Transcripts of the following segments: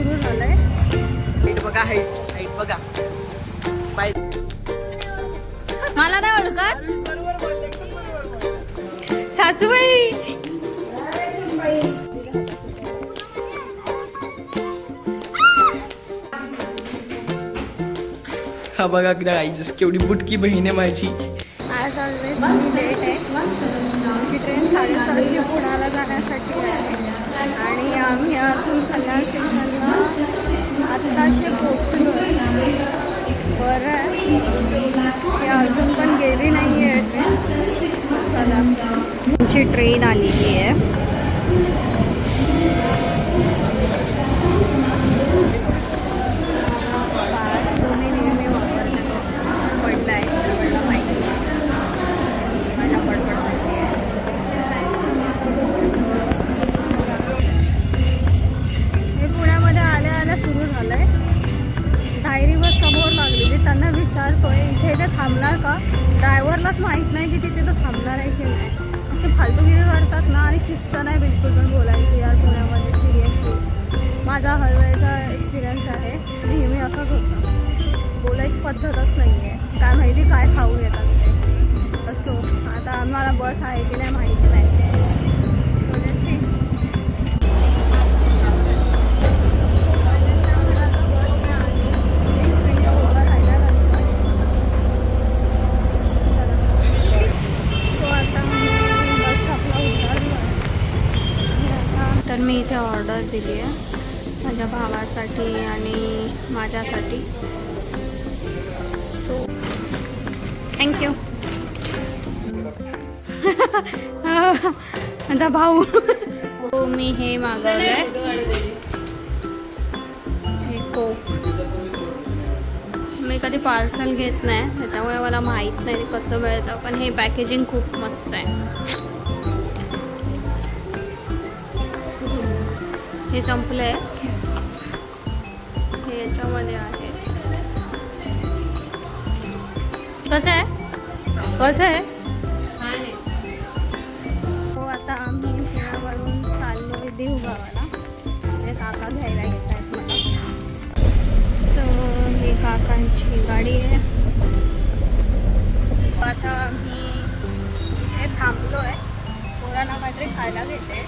सुरू झालंय. हाईट बघा, हाईट बघा. बाईस. मला नाही ओळखत सासूबाई. हा बघा गाईस केवढी बुटकी बहीण आहे माझी. आज ऑलवेज मी लेट आहे. आमची ट्रेन 7:30ची पुण्याला जाण्यासाठी आहे आणि आम्ही अजून कल्याण स्टेशनला आत्ताशे पोहोचलो आहे. बरं आहे की अजून पण गेली नाही आहे ट्रेन. चला आमची ट्रेन आलेली आहे. जो मी नेहमी वापरतो पडला आहे पडला माहिती माझ्या पडपड माहिती आहे. हे पुण्यामध्ये आल्या आल्या सुरू झालं आहे. धायरी बस समोर लागलेली. त्यांना विचारतोय इथे ते थांबणार का. ड्रायव्हरलाच माहीत नाही की तिथे तो थांबणार आहे की नाही. असे फालतूगिरी करतात ना आणि शिस्त नाही बिलकुल पण बोलायची यार पुण्यामध्ये. सिरियसली माझा हरवेळचा एक्सपिरियन्स आहे. नेहमी असंच होतं. बोलायची पद्धतच नाही आहे. काय माहिती काय खाऊन येतात ते. असो आता आम्हाला बस आहे की नाही माहिती नाही. So let's see. तर मी इथे ऑर्डर दिली आहे माझ्या भावासाठी आणि माझ्यासाठी. So thank you. माझा भाऊ. हो मी हे मागवलं आहे हे कोक. मी कधी पार्सल घेत नाही त्याच्यामुळे मला माहीत नाही ते कसं मिळतं. पण हे पॅकेजिंग खूप मस्त आहे. हे संपलं आहे. हे याच्यामध्ये आहे. कसं आहे कसं आहे. हो आता आम्ही पुण्यावरून चाललो आहे देवगावाला. हे काका घ्यायला येत आहेत मला. तर हे काकांची गाडी आहे. आता आम्ही हे थांबलो आहे. पोरांना काहीतरी खायला घेते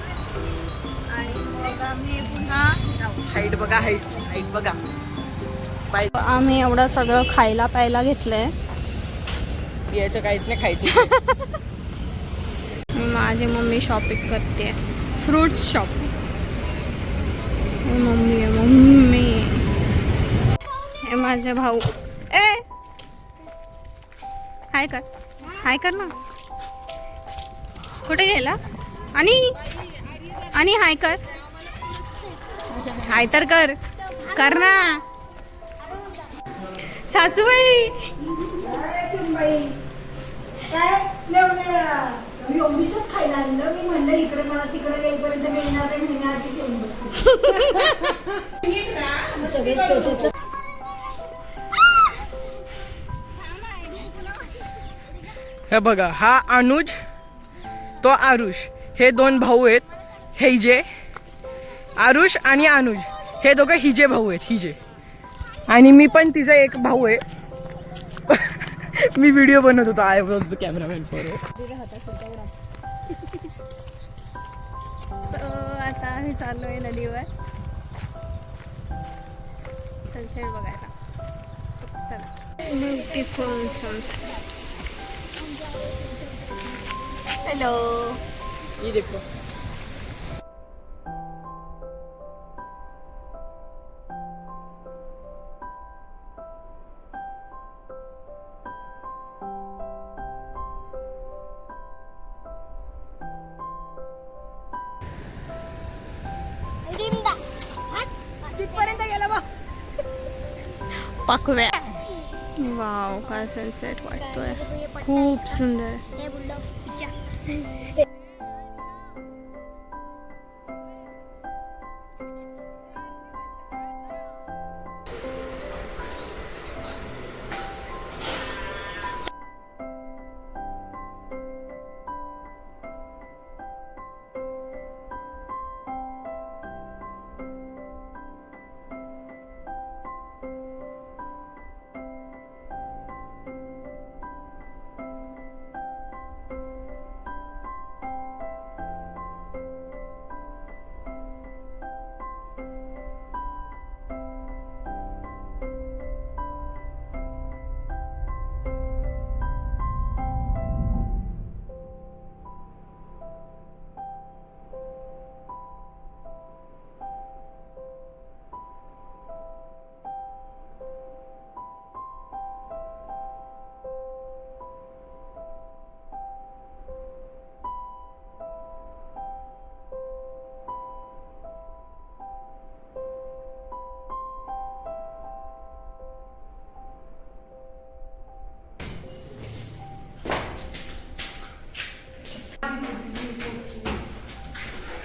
आणि मग आम्ही पुन्हा जाऊ. हाईट बघा, हाईट बघा. बाईस. आम्ही एवढं सगळं खायला प्यायला घेतलंय. याचं काहीच नाही खायचं. माझी मम्मी शॉपिंग करते. Fruits shopping. मम्मी आहे मम्मी. हे माझे भाऊ. ए हाय कर हाय कर ना. कुठे गेला. आणि हाय कर. हाय तर कर कर ना. सासूबाई एवढीच खायला आणलं. मी म्हणलं इकडे मला तिकडे येईपर्यंत मिळणार नाही. महिन्या आधीच येऊन सगळे स्टेटस. हे बघा हा अनुज तो आरुष. हे दोन भाऊ आहेत. हिजे आरुष आणि अनुज हे दोघं हिजे भाऊ आहेत. हिजे आणि मी पण तिचा एक भाऊ आहे. मी व्हिडिओ बनवत होतो. I was the cameraman for आता आम्ही चाललोय नदीवर सनसेट बघायला. चला ब्युटिफुल सनसेट. हॅलो. ये देखो. तिथपर्यंत गेला बा. पाकव्या. वाव काय सनसेट वाटतोय. खूप सुंदर.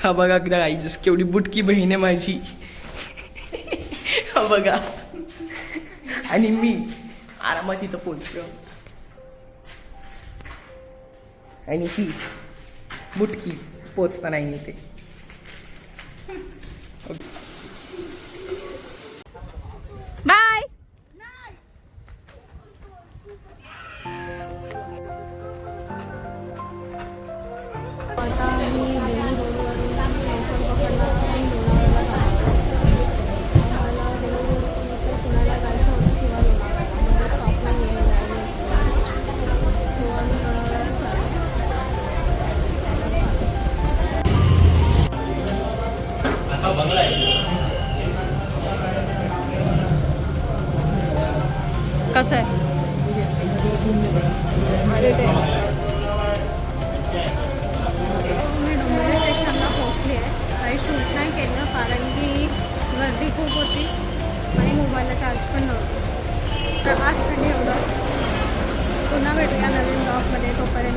हा बघा गाईज केवढी बुटकी बहीण आहे माझी. हा बघा. आणि मी आरामात इथं पोहोचलो. आणि ही बुटकी पोचता नाही येते. बाय. आता मी देवी रोडवरून लवकर पकडला लोणावळ्याला जायचं. आम्हाला देवी रोडवरून पुण्याला जायचं होतं किंवा लोणावळ्याला म्हणजे स्टॉपला यायला सो आम्ही लोणावळ्याला चाललो. कसं आहे? मी डोंबिवली स्टेशनला पोहोचली आहे. काही शूट नाही केलं कारण की गर्दी खूप होती आणि मोबाईलला चार्ज पण नव्हतं. तर आजसाठी एवढंच. पुन्हा भेटूया नवीन ब्लॉगमध्ये. तोपर्यंत